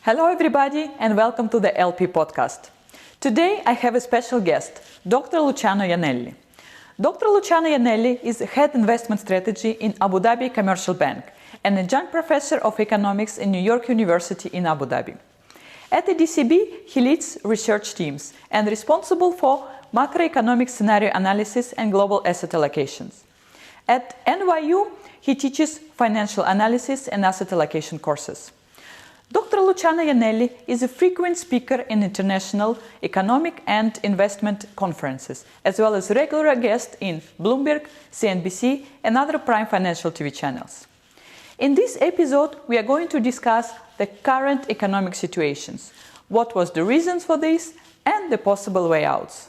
Hello everybody and welcome to the LP podcast. Today I have a special guest, Dr. Luciano Jannelli. Dr. Luciano Jannelli is Head Investment Strategy in Abu Dhabi Commercial Bank and Adjunct Professor of Economics in New York University in Abu Dhabi. At ADCB, he leads research teams and responsible for macroeconomic scenario analysis and global asset allocations. At NYU, he teaches financial analysis and asset allocation courses. Dr. Luciano Jannelli is a frequent speaker in international economic and investment conferences, as well as regular guest in Bloomberg, CNBC, and other prime financial TV channels. In this episode, we are going to discuss the current economic situations, what was the reasons for this, and the possible way outs.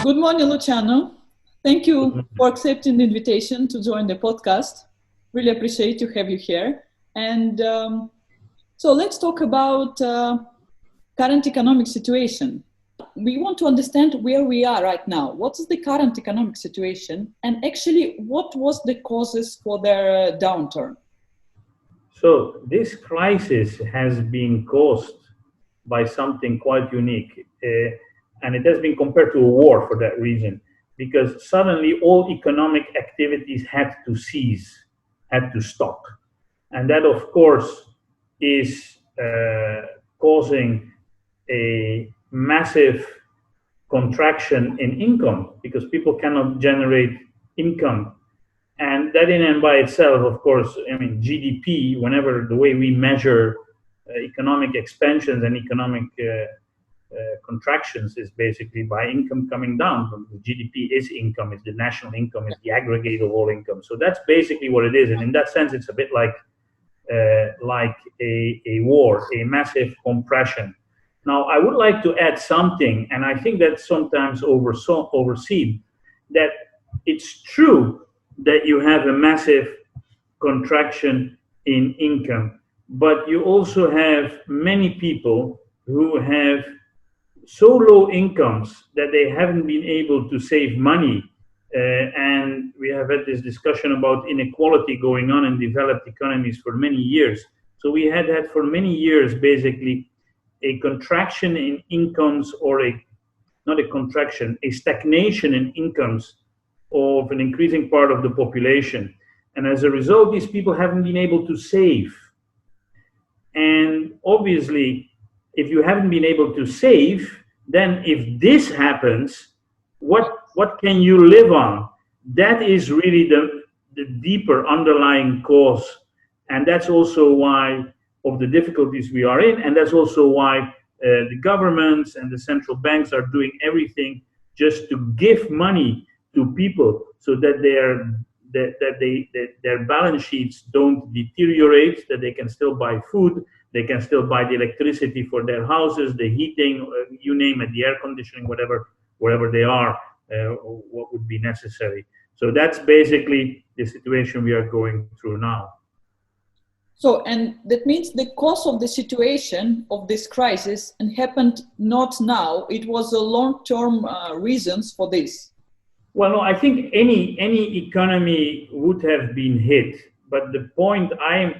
Good morning, Luciano. Thank you for accepting the invitation to join the podcast. Really appreciate to have you here. And so let's talk about current economic situation. We want to understand where we are right now. What is the current economic situation? And actually, what was the causes for their downturn? So this crisis has been caused by something quite unique. And it has been compared to a war for that reason, because suddenly all economic activities had to cease, had to stop. And that, of course, is causing a massive contraction in income, because people cannot generate income. And that in and by itself, of course, GDP, whenever the way we measure economic expansions and economic contractions is basically by income coming down. The GDP is income, it's the national income, it's the aggregate of all income. So that's basically what it is. And in that sense, it's a bit like a war, a massive compression. Now, I would like to add something, and I think that's sometimes overseen, that it's true that you have a massive contraction in income, but you also have many people who have so low incomes that they haven't been able to save money. And we have had this discussion about inequality going on in developed economies for many years. So we had for many years basically a contraction in incomes, or not a contraction, a stagnation in incomes of an increasing part of the population. And as a result, these people haven't been able to save. And obviously, if you haven't been able to save, then if this happens, what can you live on? That is really the deeper underlying cause. And that's also why of the difficulties we are in. And that's also why the governments and the central banks are doing everything just to give money to people so that their balance sheets don't deteriorate, that they can still buy food, they can still buy the electricity for their houses, the heating, you name it, the air conditioning, wherever they are, what would be necessary. So that's basically the situation we are going through now. So, and that means the cause of the situation of this crisis and happened not now, it was a long-term reasons for this. Well, no, I think any economy would have been hit. But the point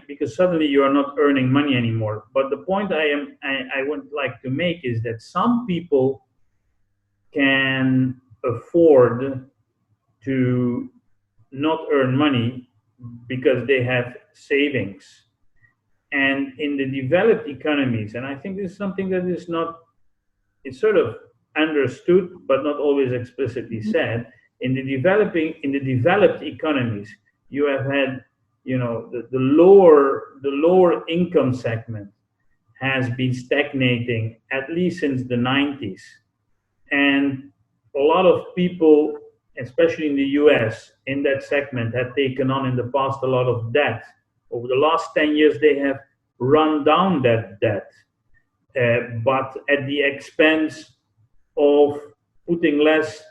because suddenly you are not earning money anymore. But the point I would like to make is that some people can afford to not earn money because they have savings. And in the developed economies, and I think this is something that is it's sort of understood, but not always explicitly said. In the developed economies, you have had, the lower income segment has been stagnating at least since the 90s. And a lot of people, especially in the US, in that segment have taken on in the past a lot of debt. Over the last 10 years, they have run down that debt, but at the expense of putting less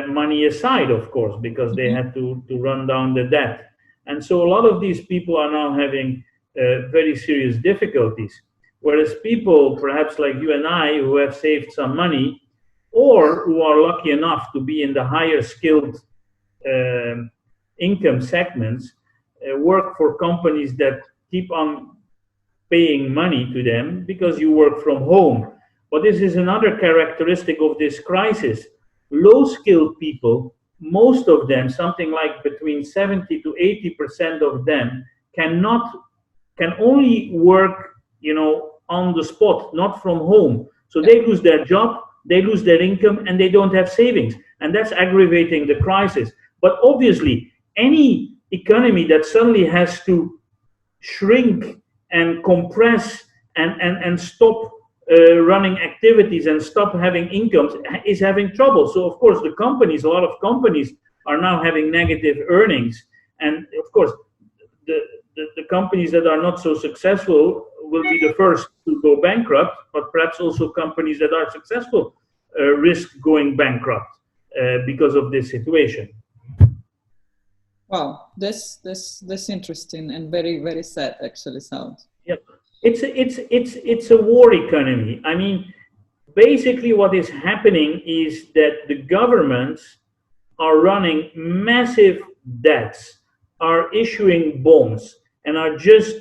money aside, of course, because they had to run down the debt. And so a lot of these people are now having very serious difficulties. Whereas people, perhaps like you and I, who have saved some money, or who are lucky enough to be in the higher skilled income segments, work for companies that keep on paying money to them because you work from home. But this is another characteristic of this crisis. Low skilled people, most of them, something like between 70 to 80% of them, can only work, on the spot, not from home. So they lose their job, they lose their income, and they don't have savings. And that's aggravating the crisis. But obviously, any economy that suddenly has to shrink and compress and stop running activities and stop having incomes is having trouble. So of course the companies, a lot of companies are now having negative earnings, and of course the companies that are not so successful will be the first to go bankrupt, but perhaps also companies that are successful risk going bankrupt because of this situation. Wow, that's interesting and very, very sad, actually sounds. Yeah, it's a war economy. I mean, basically what is happening is that the governments are running massive debts, are issuing bonds, and are just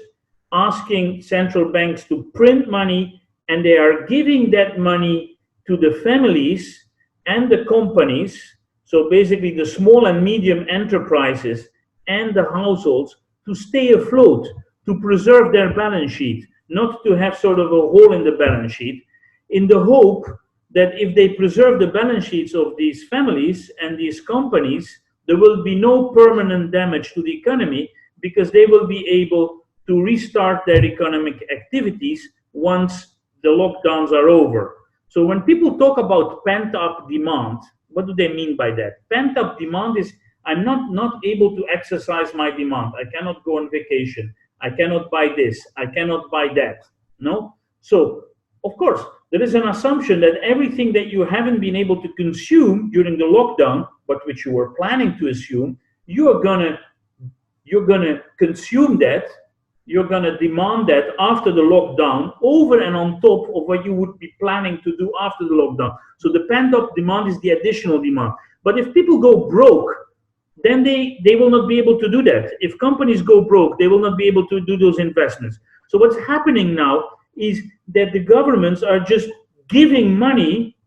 asking central banks to print money, and they are giving that money to the families and the companies. So basically the small and medium enterprises and the households to stay afloat, to preserve their balance sheet, not to have sort of a hole in the balance sheet, in the hope that if they preserve the balance sheets of these families and these companies, there will be no permanent damage to the economy because they will be able to restart their economic activities once the lockdowns are over. So when people talk about pent-up demand, what do they mean by that? Pent-up demand is I'm not able to exercise my demand. I cannot go on vacation. I cannot buy this. I cannot buy that. No? So, of course, there is an assumption that everything that you haven't been able to consume during the lockdown, but which you were planning to assume, you're gonna consume that. You're gonna demand that after the lockdown, over and on top of what you would be planning to do after the lockdown. So the pent-up demand is the additional demand. But if people go broke, then they will not be able to do that. If companies go broke, they will not be able to do those investments. So what's happening now is that the governments are just giving money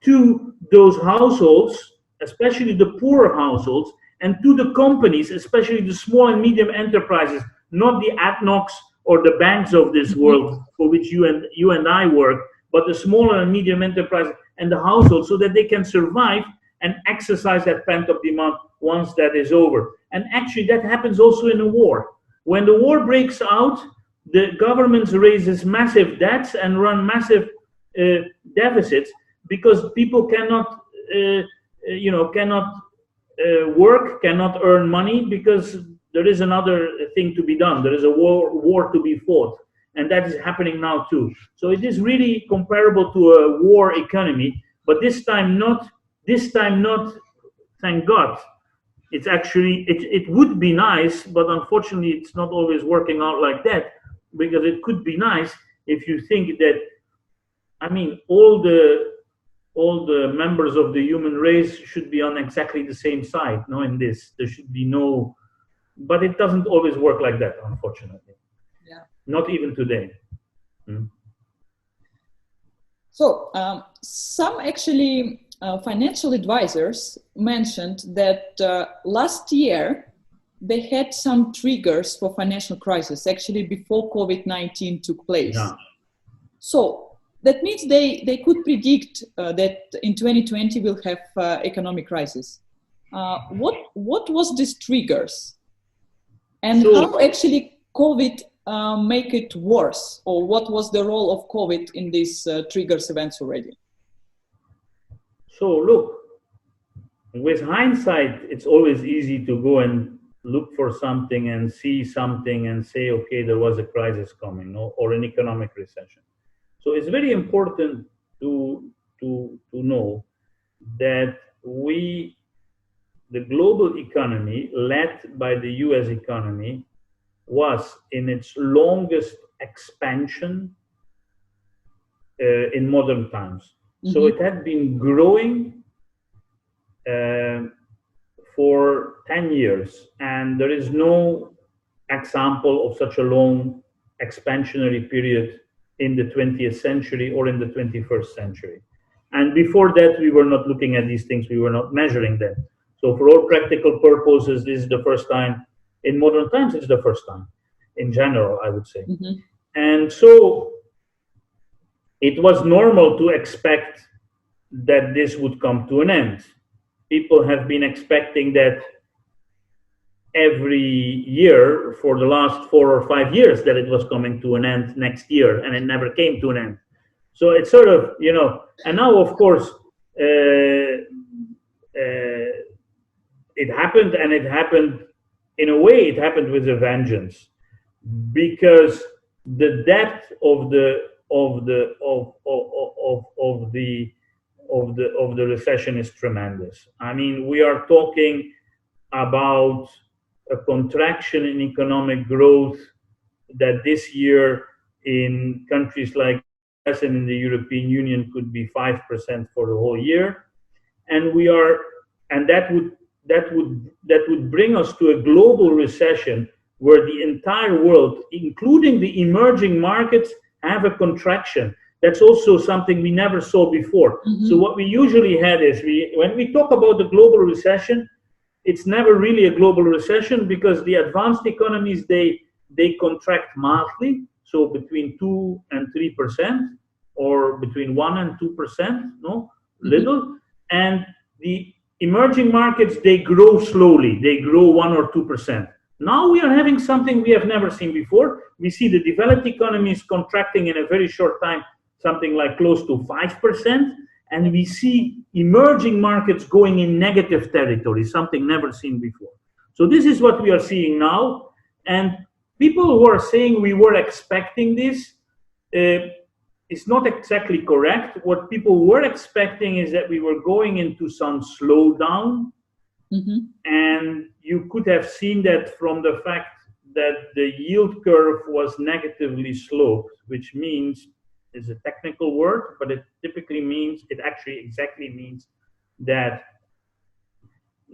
to those households, especially the poorer households, and to the companies, especially the small and medium enterprises, not the ADNOCs or the banks of this world for which you and I work, but the smaller and medium enterprises and the households, so that they can survive and exercise that pent-up demand once that is over. And actually that happens also in a war. When the war breaks out, the governments raises massive debts and run massive deficits because people cannot work, cannot earn money because there is another thing to be done. There is a war to be fought, and that is happening now too. So it is really comparable to a war economy, but this time not. Thank God. It's actually it would be nice, but unfortunately, it's not always working out like that. Because it could be nice if you think that, I mean, all the members of the human race should be on exactly the same side. No, in this there should be no. But it doesn't always work like that, unfortunately. Yeah. Not even today. So some actually financial advisors mentioned that last year they had some triggers for financial crisis actually before COVID-19 took place. Yeah. So that means they could predict that in 2020 we'll have economic crisis. What was these triggers? And how actually COVID make it worse? Or what was the role of COVID in these triggers events already? So look, with hindsight, it's always easy to go and look for something and see something and say, okay, there was a crisis coming, or an economic recession. So it's very important to know that the global economy, led by the US economy, was in its longest expansion in modern times. So it had been growing for 10 years, and there is no example of such a long expansionary period in the 20th century or in the 21st century. And before that, we were not looking at these things, we were not measuring them. So for all practical purposes, this is the first time. In modern times, it's the first time, in general, I would say. And so it was normal to expect that this would come to an end. People have been expecting that every year for the last 4 or 5 years, that it was coming to an end next year, and it never came to an end. So it's sort of, and now, of course, it happened, and it happened, in a way, it happened with a vengeance, because the depth of the recession is tremendous. I mean, we are talking about a contraction in economic growth that this year in countries like US and in the European Union could be 5% for the whole year, and that would bring us to a global recession where the entire world, including the emerging markets, have a contraction. That's also something we never saw before. So what we usually had is, when we talk about the global recession, it's never really a global recession, because the advanced economies, they contract mildly, so between 2 and 3%, or between 1 and 2%, little. And the emerging markets, they grow slowly, they grow 1 or 2%. Now we are having something we have never seen before. We see the developed economies contracting in a very short time, something like close to 5%, and we see emerging markets going in negative territory, something never seen before. So this is what we are seeing now, and people who are saying we were expecting this is not exactly correct. What people were expecting is that we were going into some slowdown, and you could have seen that from the fact that the yield curve was negatively sloped, which means, is a technical word, but it actually exactly means that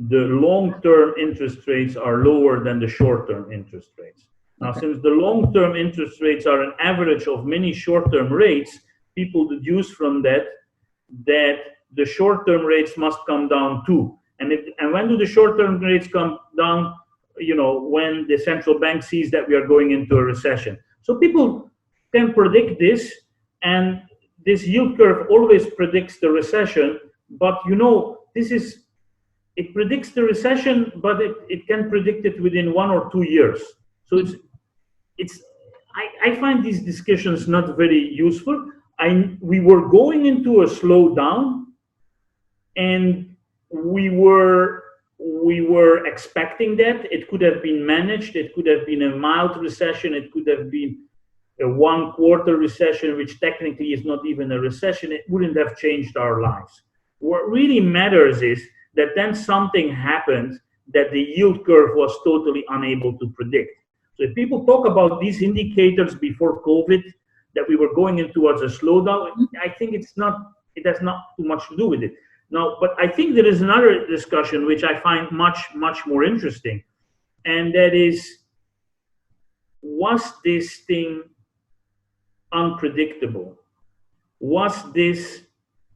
the long-term interest rates are lower than the short-term interest rates. Now, since the long-term interest rates are an average of many short-term rates, people deduce from that the short-term rates must come down too. And when do the short-term rates come down? When the central bank sees that we are going into a recession. So people can predict this, and this yield curve always predicts the recession. But it predicts the recession, but it can predict it within 1 or 2 years. So I find these discussions not very useful. We were going into a slowdown, and we were expecting that. It could have been managed. It could have been a mild recession. It could have been a 1-quarter recession, which technically is not even a recession. It wouldn't have changed our lives. What really matters is that then something happened that the yield curve was totally unable to predict. So if people talk about these indicators before COVID, that we were going in towards a slowdown, I think it has not too much to do with it. Now, but I think there is another discussion which I find much, much more interesting. And that is, was this thing unpredictable? Was this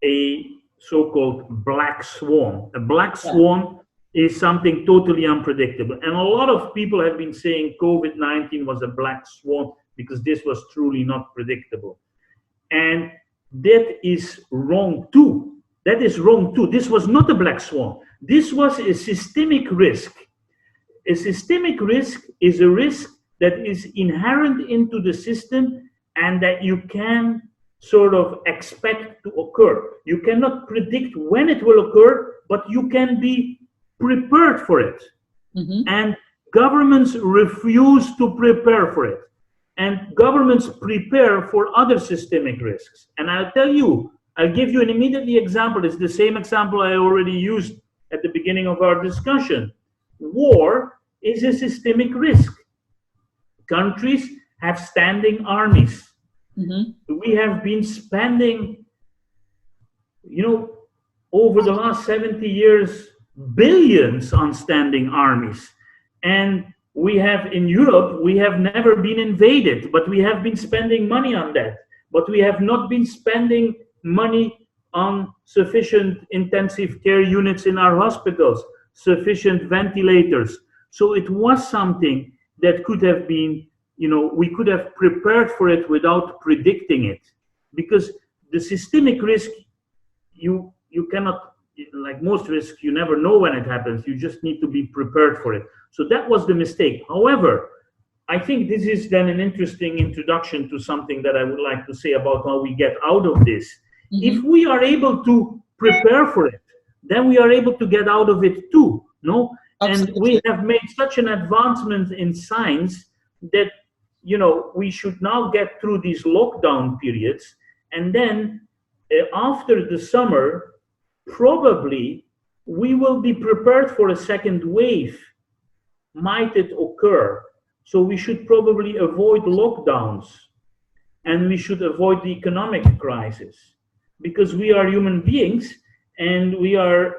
a so-called black swan? A black swan is something totally unpredictable. And a lot of people have been saying COVID-19 was a black swan because this was truly not predictable. And that is wrong too. That is wrong too. This was not a black swan. This was a systemic risk. A systemic risk is a risk that is inherent into the system and that you can sort of expect to occur. You cannot predict when it will occur, but you can be prepared for it. And governments refuse to prepare for it. And governments prepare for other systemic risks. And I'll tell you, I'll give you an immediately example. It's the same example I already used at the beginning of our discussion. War is a systemic risk. Countries have standing armies. We have been spending, over the last 70 years, billions on standing armies. And we have, in Europe, we have never been invaded, but we have been spending money on that. But we have not been spending money on sufficient intensive care units in our hospitals, sufficient ventilators. So it was something that could have been, we could have prepared for it without predicting it. Because the systemic risk, you cannot, like most risks, you never know when it happens. You just need to be prepared for it. So that was the mistake. However, I think this is then an interesting introduction to something that I would like to say about how we get out of this. If we are able to prepare for it, then we are able to get out of it too, no? Absolutely. And we have made such an advancement in science that, we should now get through these lockdown periods. And then after the summer, probably we will be prepared for a second wave. Might it occur? So we should probably avoid lockdowns, and we should avoid the economic crisis, because we are human beings and we are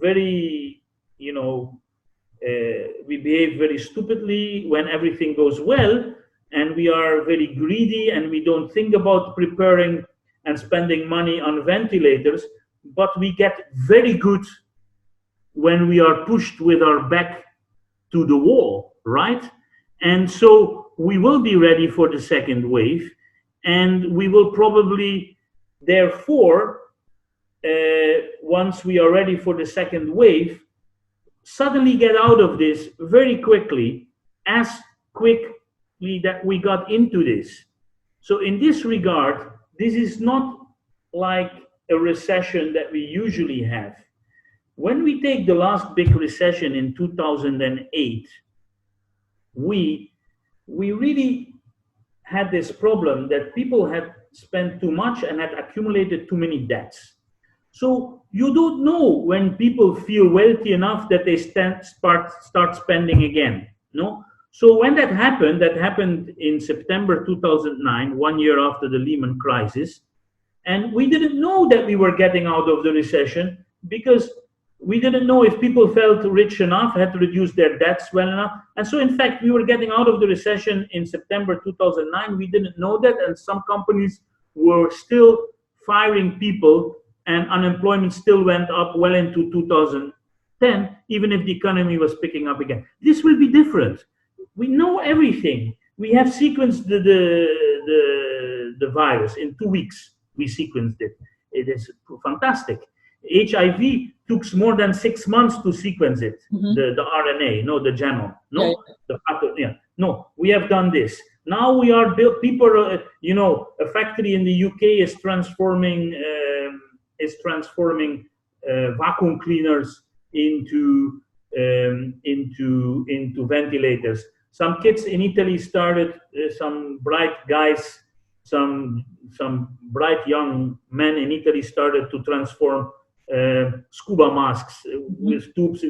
very, we behave very stupidly when everything goes well, and we are very greedy and we don't think about preparing and spending money on ventilators, but we get very good when we are pushed with our back to the wall, right? And so we will be ready for the second wave, and we will probably, therefore, once we are ready for the second wave, suddenly get out of this very quickly, as quickly that we got into this. So in this regard, this is not like a recession that we usually have. When we take the last big recession in 2008, we really had this problem that people had spent too much and had accumulated too many debts. So you don't know when people feel wealthy enough that they start spending again, no? So when that happened in September 2009, 1 year after the Lehman crisis, and we didn't know that we were getting out of the recession because we didn't know if people felt rich enough, had to reduce their debts well enough. And so, in fact, we were getting out of the recession in September 2009. We didn't know that, and some companies were still firing people, and unemployment still went up well into 2010, even if the economy was picking up again. This will be different. We know everything. We have sequenced the virus in 2 weeks. We sequenced it. It is fantastic. HIV took more than 6 months to sequence it, the RNA, no, the genome, no, the pattern, yeah, no. We have done this. Now we are built. People, a factory in the UK is transforming vacuum cleaners into ventilators. Some kids in Italy started, some bright guys, some bright young men in Italy started to transform scuba masks with tubes.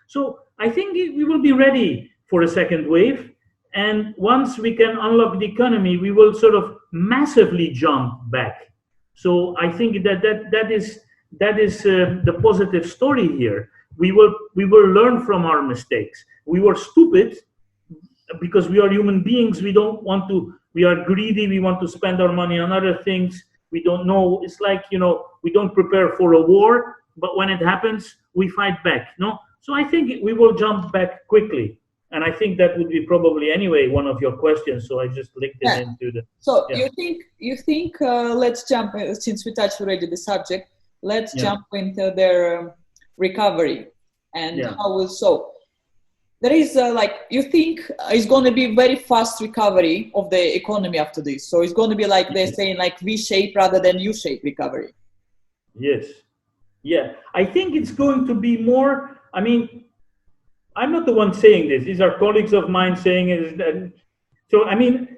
So I think we will be ready for a second wave. And once we can unlock the economy, we will sort of massively jump back. So I think that is the positive story here. We will learn from our mistakes. We were stupid because we are human beings. We are greedy. We want to spend our money on other things. We don't know. It's like, we don't prepare for a war, but when it happens, we fight back. No? So I think we will jump back quickly. And I think that would be probably anyway one of your questions. So I just linked it into the. So you think let's jump, since we touched already the subject, let's jump into their recovery and how will so. There is you think it's going to be very fast recovery of the economy after this. So it's going to be like they're saying like V-shape rather than U-shape recovery. Yes. Yeah. I think it's going to be more, I mean, I'm not the one saying this. These are colleagues of mine saying it. So, I mean,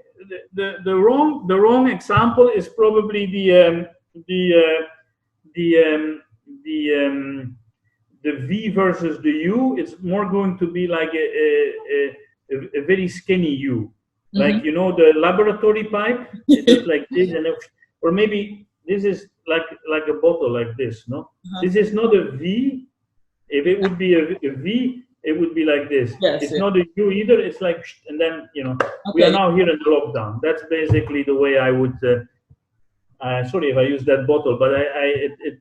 the wrong example is probably the the V versus the U, it's more going to be like a very skinny U. Like, you know, the laboratory pipe, it's just like this, or maybe this is like a bottle like this, no? This is not a V. If it would be a V, it would be like this. Yes, it's not a U either. It's like, and then, you know, we are now here in the lockdown. That's basically the way I would, sorry if I use that bottle, but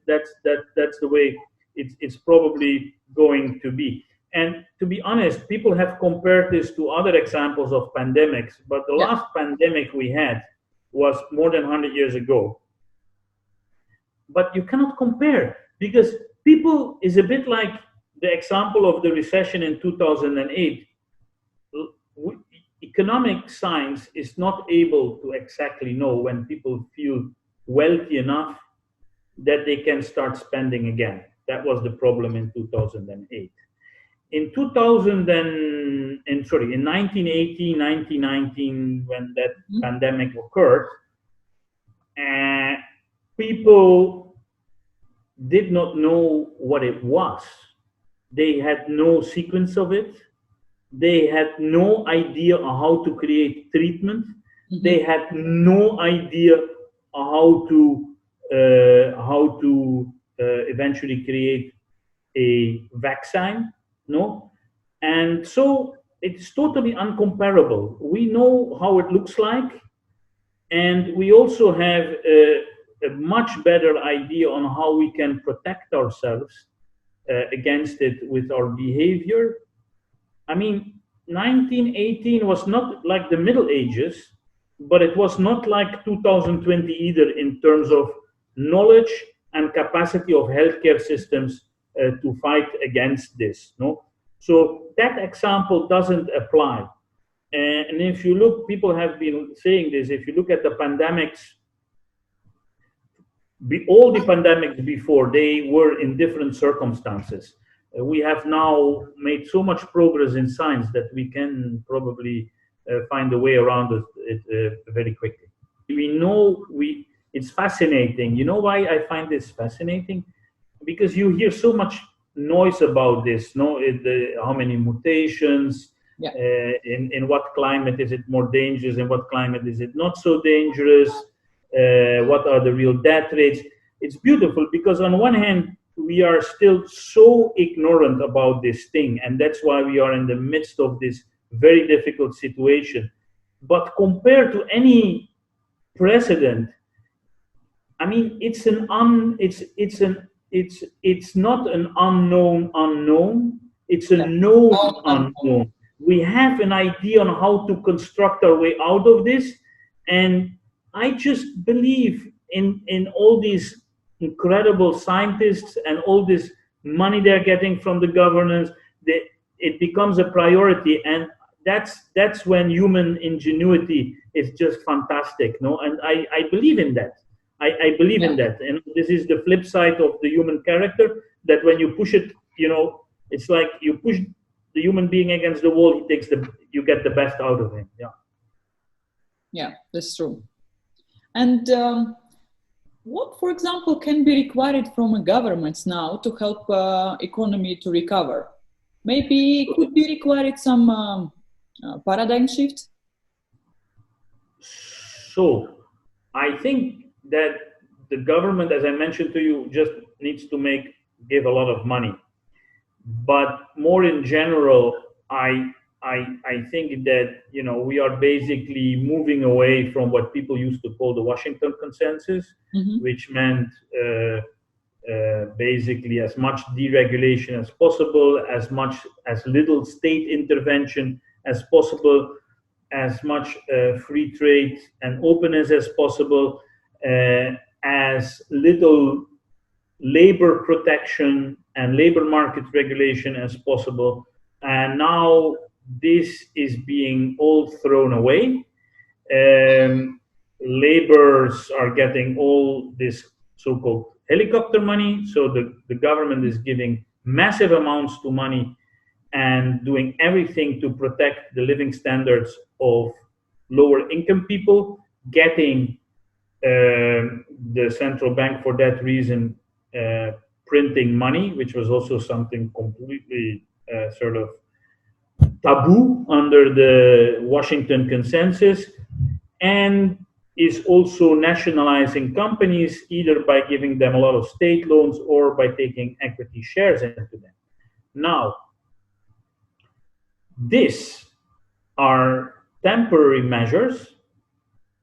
that's the way it's probably going to be. And to be honest, people have compared this to other examples of pandemics, but the last pandemic we had was more than 100 years ago. But you cannot compare, because people is a bit like the example of the recession in 2008. Economic science is not able to exactly know when people feel wealthy enough that they can start spending again. That was the problem in 2008. In 1918, 1919, when that pandemic occurred, people did not know what it was. They had no sequence of it. They had no idea on how to create treatment. They had no idea how to eventually create a vaccine. No, and so it's totally uncomparable. We know how it looks like, and we also have a much better idea on how we can protect ourselves against it with our behavior. I mean, 1918 was not like the Middle Ages, but it was not like 2020 either in terms of knowledge and capacity of healthcare systems to fight against this. No, so that example doesn't apply. And if you look, people have been saying this. If you look at the pandemics, all the pandemics before, they were in different circumstances. We have now made so much progress in science that we can probably find a way around it very quickly. We know it's fascinating. You know why I find this fascinating? Because you hear so much noise about this. No, how many mutations? In what climate is it more dangerous? In what climate is it not so dangerous? What are the real death rates? It's beautiful because on one hand, we are still so ignorant about this thing, and that's why we are in the midst of this very difficult situation. But compared to any precedent, I mean, it's not an unknown. It's a known unknown. We have an idea on how to construct our way out of this, and I just believe in all these incredible scientists and all this money they're getting from the governance. It becomes a priority, and that's when human ingenuity is just fantastic. No, and I believe in that. I believe in that, and this is the flip side of the human character. That when you push it, it's like you push the human being against the wall. You get the best out of him. Yeah, that's true. And what, for example, can be required from governments now to help economy to recover? Maybe could be required some paradigm shift. So, I think that the government, as I mentioned to you, just needs to give a lot of money. But more in general, I think that we are basically moving away from what people used to call the Washington Consensus, which meant basically as much deregulation as possible, as little state intervention as possible, as much free trade and openness as possible, as little labor protection and labor market regulation as possible. And now this is being all thrown away. Laborers are getting all this so-called helicopter money. So the government is giving massive amounts to money and doing everything to protect the living standards of lower income people, getting the central bank for that reason printing money, which was also something completely sort of taboo under the Washington Consensus, and is also nationalizing companies either by giving them a lot of state loans or by taking equity shares into them. Now, these are temporary measures.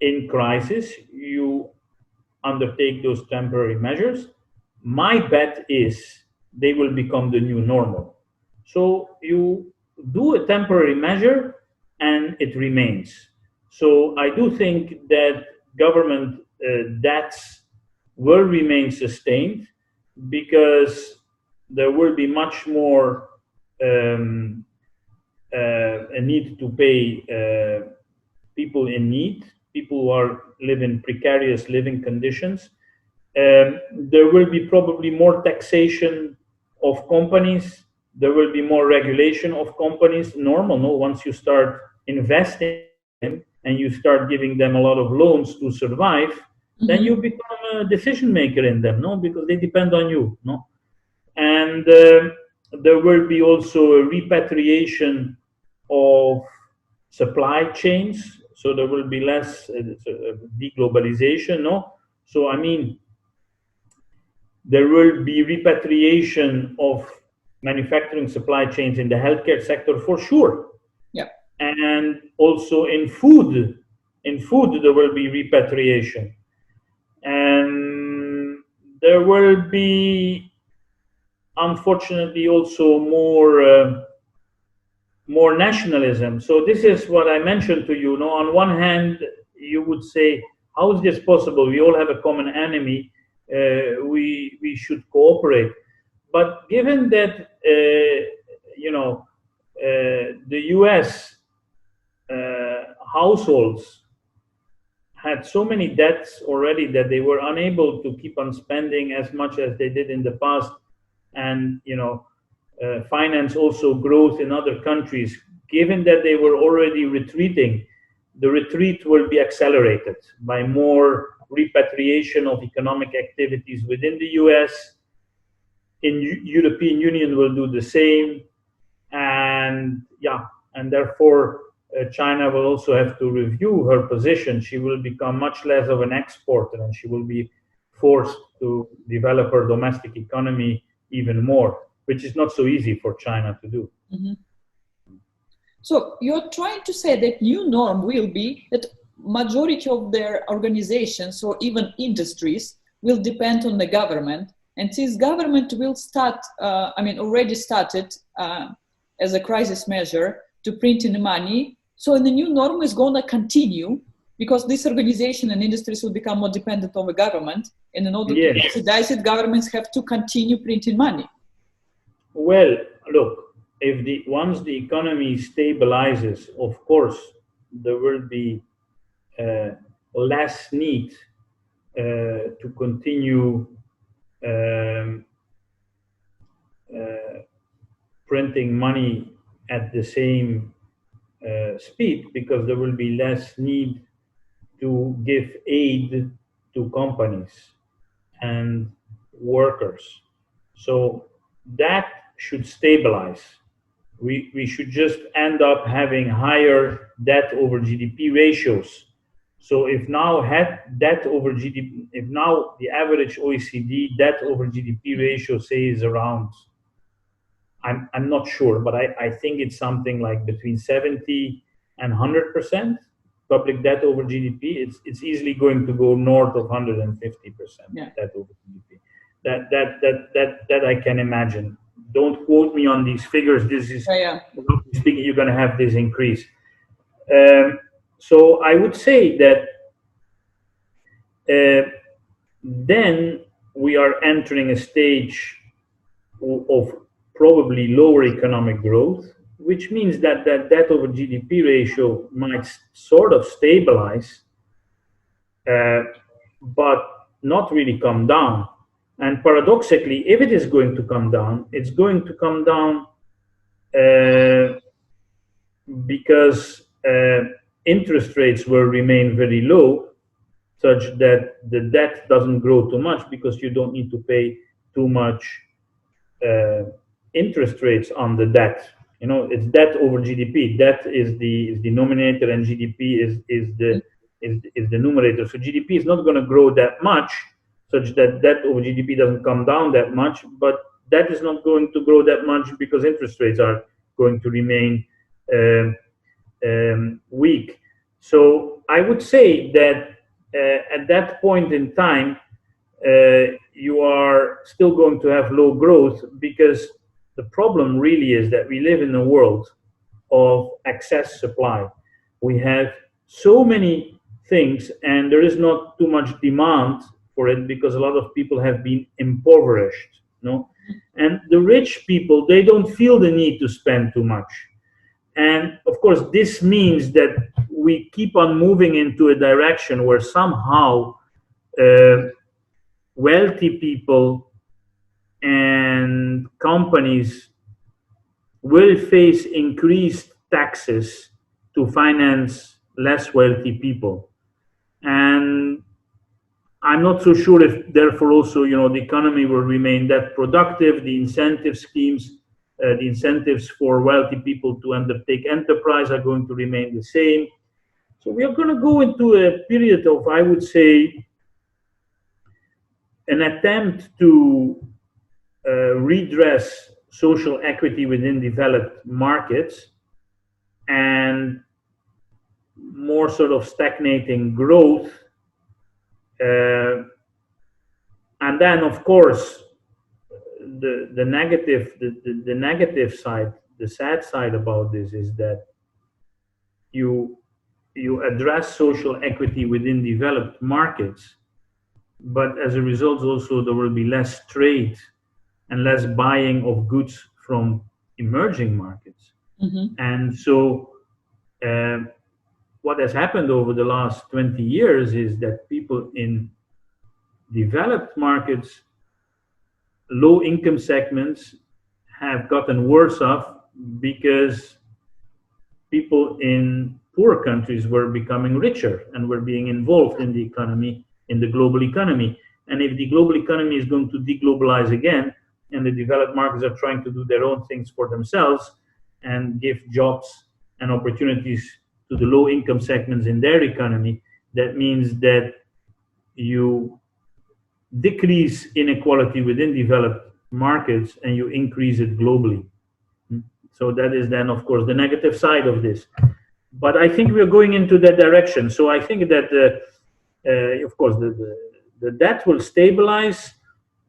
In crisis, you undertake those temporary measures. My bet is they will become the new normal. So you do a temporary measure and it remains. So I do think that government debts will remain sustained because there will be much more a need to pay people in need, people who live in precarious living conditions. There will be probably more taxation of companies. There will be more regulation of companies. Normal, no? Once you start investing in them and you start giving them a lot of loans to survive, then you become a decision maker in them, no? Because they depend on you, no? And there will be also a repatriation of supply chains. So there will be less deglobalization, no? So I mean, there will be repatriation of manufacturing supply chains in the healthcare sector for sure. Yeah. And also in food there will be repatriation. And there will be, unfortunately, also more nationalism. So this is what I mentioned to you. No, on one hand, you would say, how is this possible? We all have a common enemy. We should cooperate. But given that the U.S. Households had so many debts already that they were unable to keep on spending as much as they did in the past, and finance also growth in other countries. Given that they were already retreating, the retreat will be accelerated by more repatriation of economic activities within the US. In European Union will do the same, and therefore China will also have to review her position. She will become much less of an exporter, and she will be forced to develop her domestic economy even more, which is not so easy for China to do. Mm-hmm. So you're trying to say that new norm will be that majority of their organizations or even industries will depend on the government, and this government will start, already started as a crisis measure to print in money. So the new norm is going to continue because this organization and industries will become more dependent on the government, and in order to subsidize it, governments have to continue printing money. Well, look, once the economy stabilizes, of course, there will be less need to continue printing money at the same speed, because there will be less need to give aid to companies and workers. So that should stabilize. We should just end up having higher debt over GDP ratios. So if now if now the average OECD debt over GDP ratio, say, is around, I'm not sure, but I think it's something like between 70 and 100% public debt over GDP. It's easily going to go north of 150% debt over GDP. That I can imagine. Don't quote me on these figures. This is speaking, you're going to have this increase. So I would say that then we are entering a stage of probably lower economic growth, which means that debt over GDP ratio might sort of stabilize, but not really come down. And paradoxically, if it is going to come down, it's going to come down because interest rates will remain very low, such that the debt doesn't grow too much because you don't need to pay too much interest rates on the debt. You know, it's debt over GDP. Debt is the denominator, and GDP is the numerator. So GDP is not going to grow that much, such that debt over GDP doesn't come down that much. But debt is not going to grow that much because interest rates are going to remain weak. So I would say that at that point in time, you are still going to have low growth, because the problem really is that we live in a world of excess supply. We have so many things, and there is not too much demand for it because a lot of people have been impoverished. No? And the rich people, they don't feel the need to spend too much. And of course, this means that we keep on moving into a direction where somehow wealthy people and companies will face increased taxes to finance less wealthy people. And I'm not so sure if therefore also, you know, the economy will remain that productive. The incentive schemes, the incentives for wealthy people to undertake enterprise are going to remain the same. So we are going to go into a period of, I would say, an attempt to redress social equity within developed markets, and more sort of stagnating growth. And then, of course, the negative side, the sad side about this is that you address social equity within developed markets, but as a result also there will be less trade and less buying of goods from emerging markets. Mm-hmm. And so what has happened over the last 20 years is that people in developed markets, low income segments, have gotten worse off because people in poor countries were becoming richer and were being involved in the economy, in the global economy. And if the global economy is going to deglobalize again, and the developed markets are trying to do their own things for themselves and give jobs and opportunities to the low income segments in their economy, that means that you decrease inequality within developed markets and you increase it globally. So that is then, of course, the negative side of this. But I think we're going into that direction. So I think that, of course, the debt will stabilize.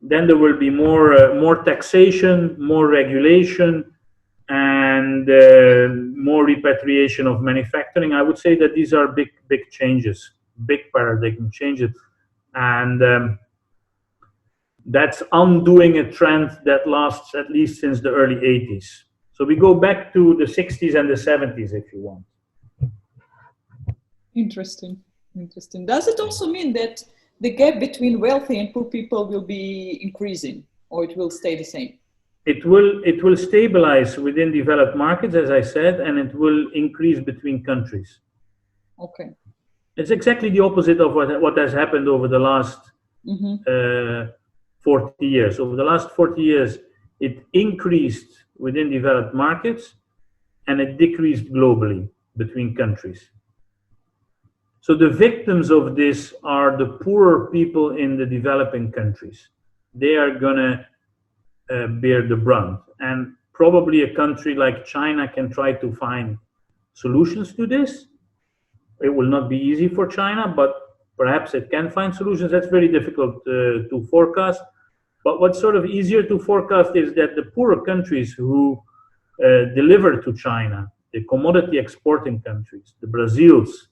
Then there will be more taxation, more regulation, and more repatriation of manufacturing. I would say that these are big changes, big paradigm changes. And that's undoing a trend that lasts at least since the early 80s. So we go back to the 60s and the 70s, if you want. Interesting. Does it also mean that the gap between wealthy and poor people will be increasing, or it will stay the same? It will stabilize within developed markets, as I said, and it will increase between countries. Okay. It's exactly the opposite of what has happened over the last 40 years. Over the last 40 years, it increased within developed markets and it decreased globally between countries. So the victims of this are the poorer people in the developing countries. They are going to bear the brunt. And probably a country like China can try to find solutions to this. It will not be easy for China, but perhaps it can find solutions. That's very difficult to forecast. But what's sort of easier to forecast is that the poorer countries who deliver to China, the commodity exporting countries, the Brazils,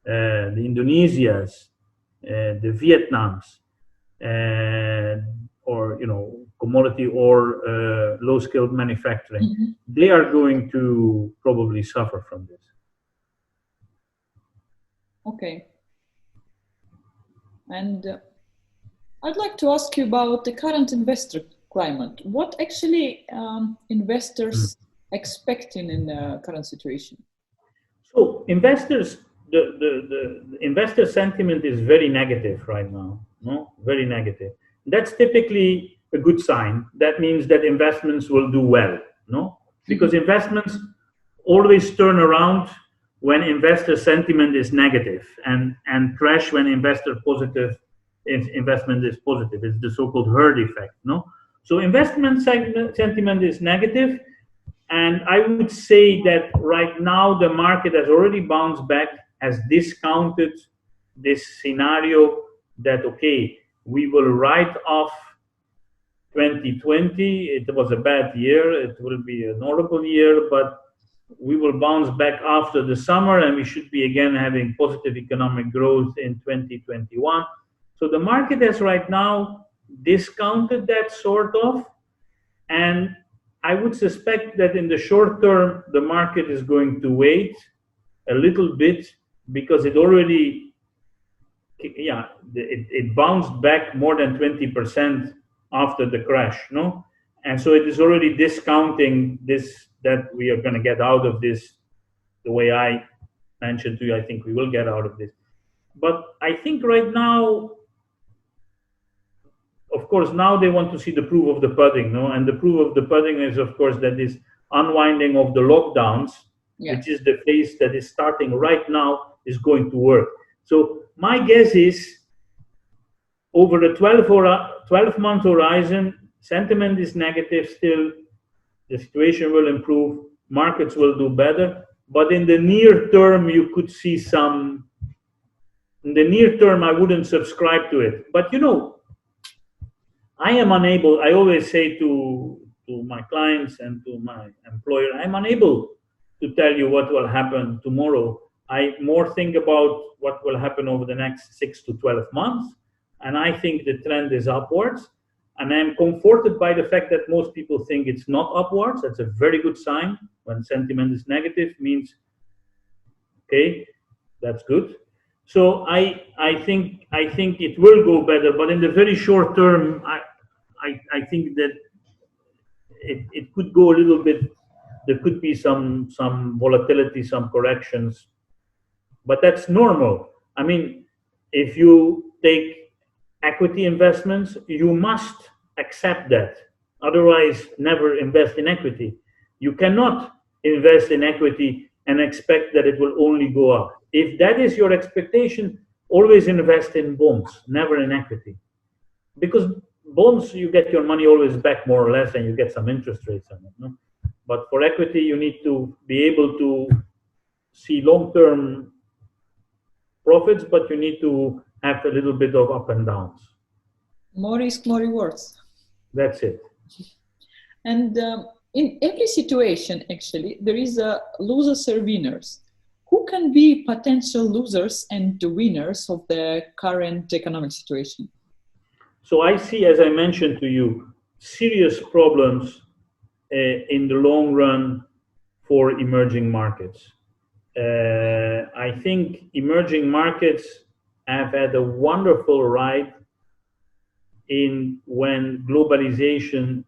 the Indonesias, the Vietnams, or commodity or low-skilled manufacturing, they are going to probably suffer from this. Okay. And I'd like to ask you about the current investor climate. What actually investors expecting in the current situation? So investors, the investor sentiment is very negative right now. No, very negative. That's typically a good sign. That means that investments will do well, no? Because investments always turn around when investor sentiment is negative and crash when investment is positive. It's the so-called herd effect, no? So investment sentiment is negative, and I would say that right now the market has already bounced back, has discounted this scenario that, okay, we will write off 2020. It was a bad year. It will be an horrible year, but we will bounce back after the summer and we should be again having positive economic growth in 2021. So the market has right now discounted that sort of, and I would suspect that in the short term, the market is going to wait a little bit because it already, it bounced back more than 20% after the crash, no? And so it is already discounting this, that we are going to get out of this the way I mentioned to you. I think we will get out of this. But I think right now, of course, now they want to see the proof of the pudding, no? And the proof of the pudding is, of course, that this unwinding of the lockdowns, which is the phase that is starting right now, is going to work. So my guess is over the 12-month horizon, sentiment is negative still, the situation will improve, markets will do better, but in the near term, you could see some, in the near term, I wouldn't subscribe to it. But you know, I am unable, I always say to my clients and to my employer, I'm unable to tell you what will happen tomorrow. I more think about what will happen over the next 6 to 12 months. And I think the trend is upwards. And I'm comforted by the fact that most people think it's not upwards. That's a very good sign. When sentiment is negative, means, okay, that's good. So I think it will go better, but in the very short term, I think that it could go a little bit. There could be some volatility, some corrections, but that's normal. I mean, if you take equity investments, you must accept that. Otherwise, never invest in equity. You cannot invest in equity and expect that it will only go up. If that is your expectation, always invest in bonds, never in equity. Because bonds, you get your money always back more or less, and you get some interest rates on it. No? But for equity, you need to be able to see long-term profits, but you need to have a little bit of up and downs. More risk, more rewards. That's it. And in every situation, actually, there is a losers or winners. Who can be potential losers and the winners of the current economic situation? So I see, as I mentioned to you, serious problems in the long run for emerging markets. I think emerging markets have had a wonderful ride in when globalization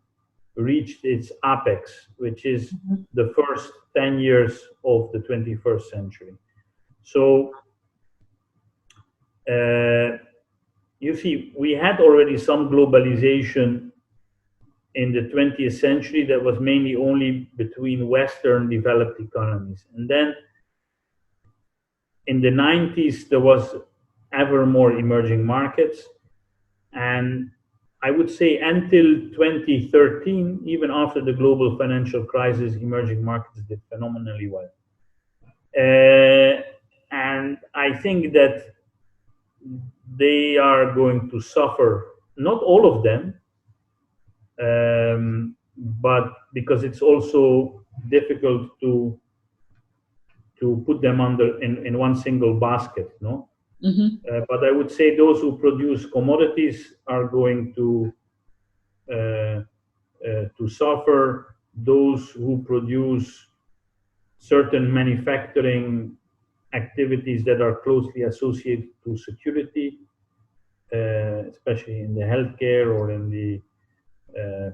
reached its apex, which is the first 10 years of the 21st century. So you see, we had already some globalization in the 20th century that was mainly only between Western developed economies. And then in the 90s, there was ever more emerging markets. And I would say until 2013, even after the global financial crisis, emerging markets did phenomenally well. And I think that they are going to suffer, not all of them, but because it's also difficult to put them under in one single basket, no? But I would say those who produce commodities are going to suffer. Those who produce certain manufacturing activities that are closely associated to security, especially in the healthcare or in the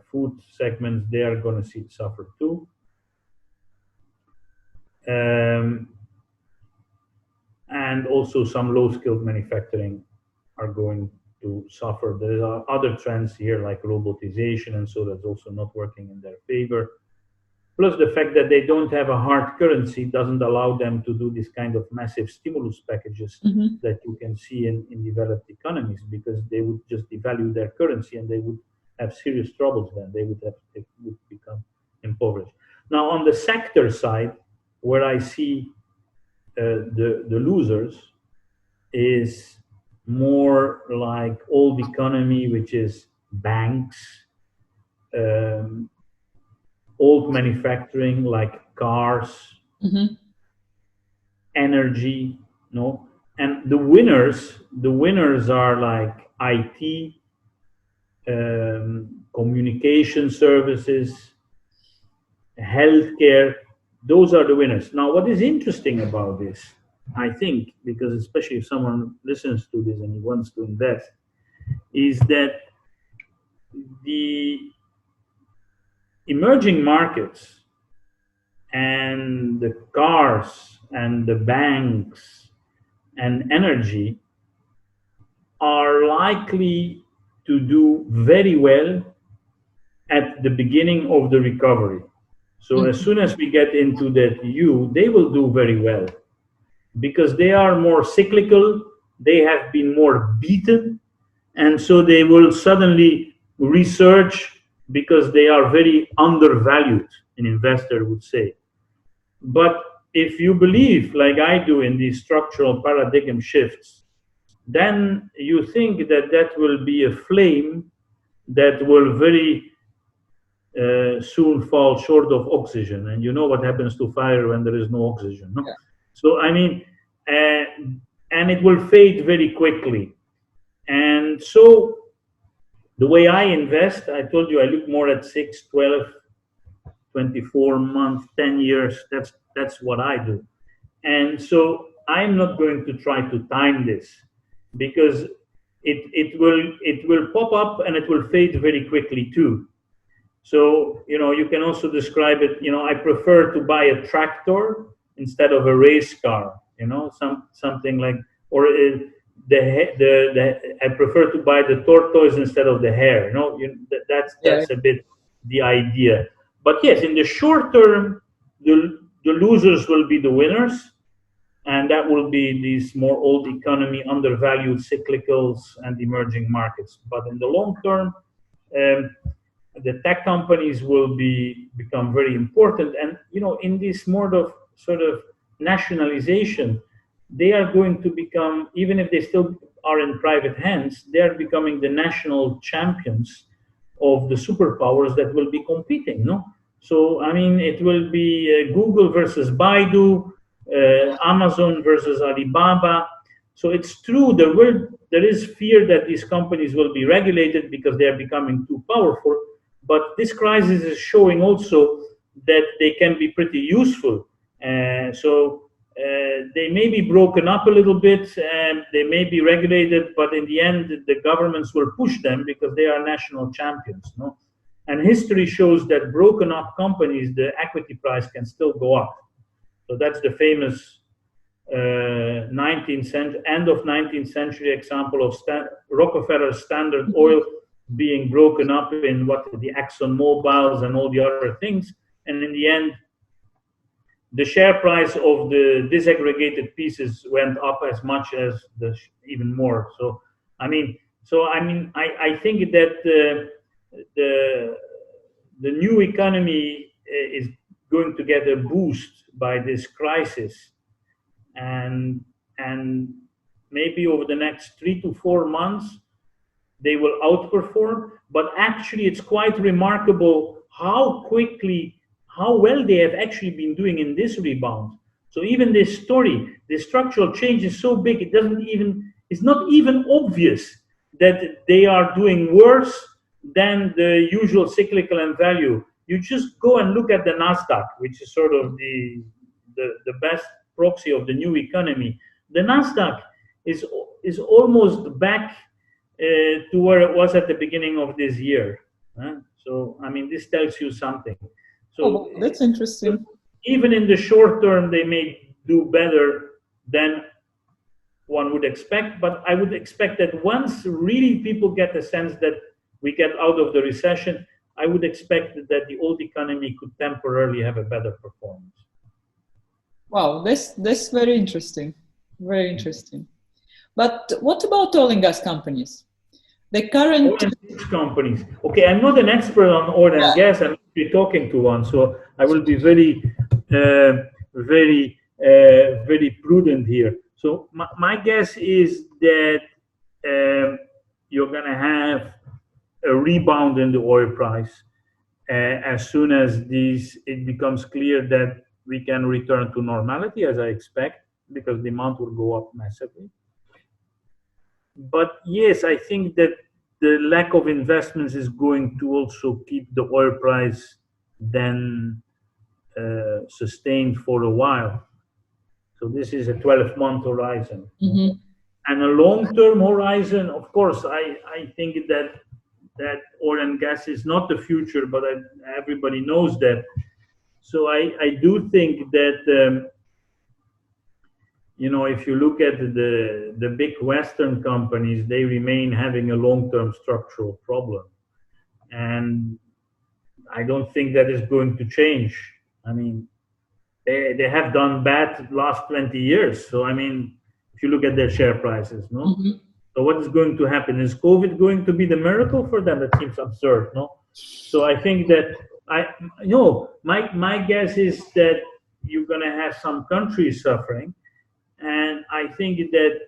food segments, they are going to suffer too. And also some low-skilled manufacturing are going to suffer. There are other trends here like robotization, and so that's also not working in their favor. Plus the fact that they don't have a hard currency doesn't allow them to do this kind of massive stimulus packages that you can see in developed economies, because they would just devalue their currency and they would have serious troubles then. They would become impoverished. Now on the sector side, where I see the losers is more like old economy, which is banks, old manufacturing like cars, energy, no, and the winners are like IT, communication services, healthcare. Those are the winners. Now, what is interesting about this, I think, because especially if someone listens to this and he wants to invest, is that the emerging markets and the cars and the banks and energy are likely to do very well at the beginning of the recovery. So as soon as we get into that they will do very well, because they are more cyclical, they have been more beaten, and so they will suddenly research because they are very undervalued, an investor would say. But if you believe, like I do, in these structural paradigm shifts, then you think that that will be a flame that will very soon fall short of oxygen. And you know what happens to fire when there is no oxygen, no? Yeah. So, I mean, and it will fade very quickly. And so the way I invest, I told you I look more at 6, 12, 24 months, 10 years. That's what I do. And so I'm not going to try to time this, because it will pop up and it will fade very quickly too. So, you can also describe it, I prefer to buy a tractor instead of a race car, something like, or I prefer to buy the tortoise instead of the hare. That's a bit the idea. But yes, in the short term, the losers will be the winners, and that will be these more old economy, undervalued cyclicals and emerging markets. But in the long term, the tech companies will become very important. And in this sort of nationalization, they are going to become, even if they still are in private hands, they are becoming the national champions of the superpowers that will be competing, no? So, I mean, it will be Google versus Baidu, Amazon versus Alibaba. So it's true, there is fear that these companies will be regulated because they are becoming too powerful. But this crisis is showing also that they can be pretty useful. So they may be broken up a little bit, and they may be regulated, but in the end, the governments will push them because they are national champions. No? And history shows that broken up companies, the equity price can still go up. So that's the famous end of 19th century example of Rockefeller's Standard Oil being broken up in the Exxon Mobils and all the other things. And in the end, the share price of the disaggregated pieces went up as much as even more. So I think that the new economy is going to get a boost by this crisis, and maybe over the next 3 to 4 months they will outperform. But actually, it's quite remarkable how well they have actually been doing in this rebound. So even this story, the structural change is so big, it's not even obvious that they are doing worse than the usual cyclical and value. You just go and look at the Nasdaq, which is sort of the best proxy of the new economy. The Nasdaq is almost back to where it was at the beginning of this year. So, I mean, this tells you something. So that's interesting. Even in the short term, they may do better than one would expect, but I would expect that once really people get the sense that we get out of the recession, I would expect that the old economy could temporarily have a better performance. Wow, that's very interesting. Very interesting. But what about oil and gas companies? The current oil and gas companies. Okay, I'm not an expert on oil and gas. I'm actually talking to one, so I will be very prudent here. So my guess is that you're going to have a rebound in the oil price as soon as it becomes clear that we can return to normality, as I expect, because demand will go up massively. But yes, I think that the lack of investments is going to also keep the oil price then sustained for a while. So this is a 12-month horizon. Mm-hmm. And a long-term horizon, of course, I think that oil and gas is not the future, but everybody knows that. So I do think that, if you look at the big Western companies, they remain having a long-term structural problem. And I don't think that is going to change. I mean, they have done bad last 20 years. So, I mean, if you look at their share prices, no? Mm-hmm. So what is going to happen? Is COVID going to be the miracle for them? That seems absurd, no? So I think that my guess is that you're going to have some countries suffering. And I think that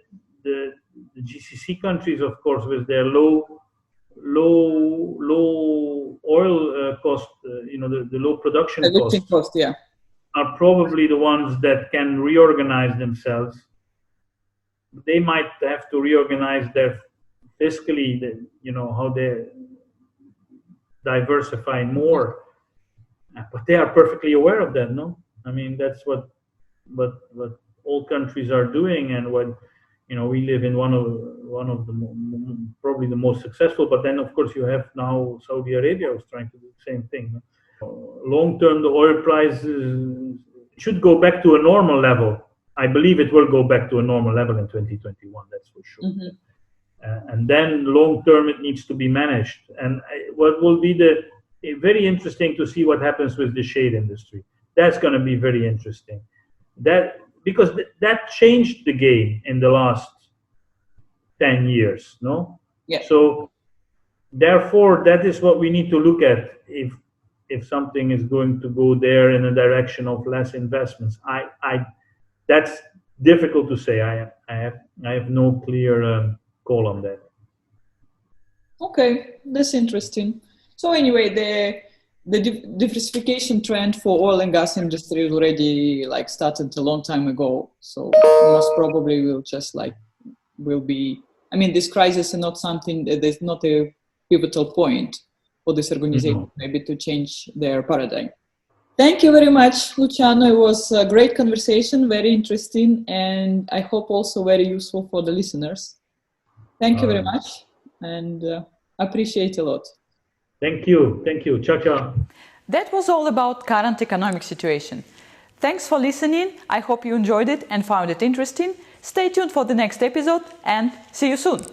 the GCC countries, of course, with their low oil cost, the low production costs, yeah, are probably the ones that can reorganize themselves. They might have to reorganize their fiscally, how they diversify more. But they are perfectly aware of that, no? I mean, that's what all countries are doing, and what we live in one of the probably the most successful. But then, of course, you have now Saudi Arabia was trying to do the same thing. Long term, the oil price should go back to a normal level. I believe it will go back to a normal level in 2021. That's for sure. Mm-hmm. And then long term, it needs to be managed. And what will be very interesting to see what happens with the shale industry. That's going to be very interesting. Because that changed the game in the last 10 years, no? Yeah. So therefore, that is what we need to look at if something is going to go there in a direction of less investments. That's difficult to say. I have no clear call on that. Okay, that's interesting. So anyway, the diversification trend for oil and gas industry already started a long time ago. So most probably will be. I mean, this crisis is not something. There's not a pivotal point for this organization maybe to change their paradigm. Thank you very much, Luciano. It was a great conversation, very interesting, and I hope also very useful for the listeners. Thank you very much, and appreciate a lot. Thank you. Ciao, ciao. That was all about current economic situation. Thanks for listening. I hope you enjoyed it and found it interesting. Stay tuned for the next episode, and see you soon.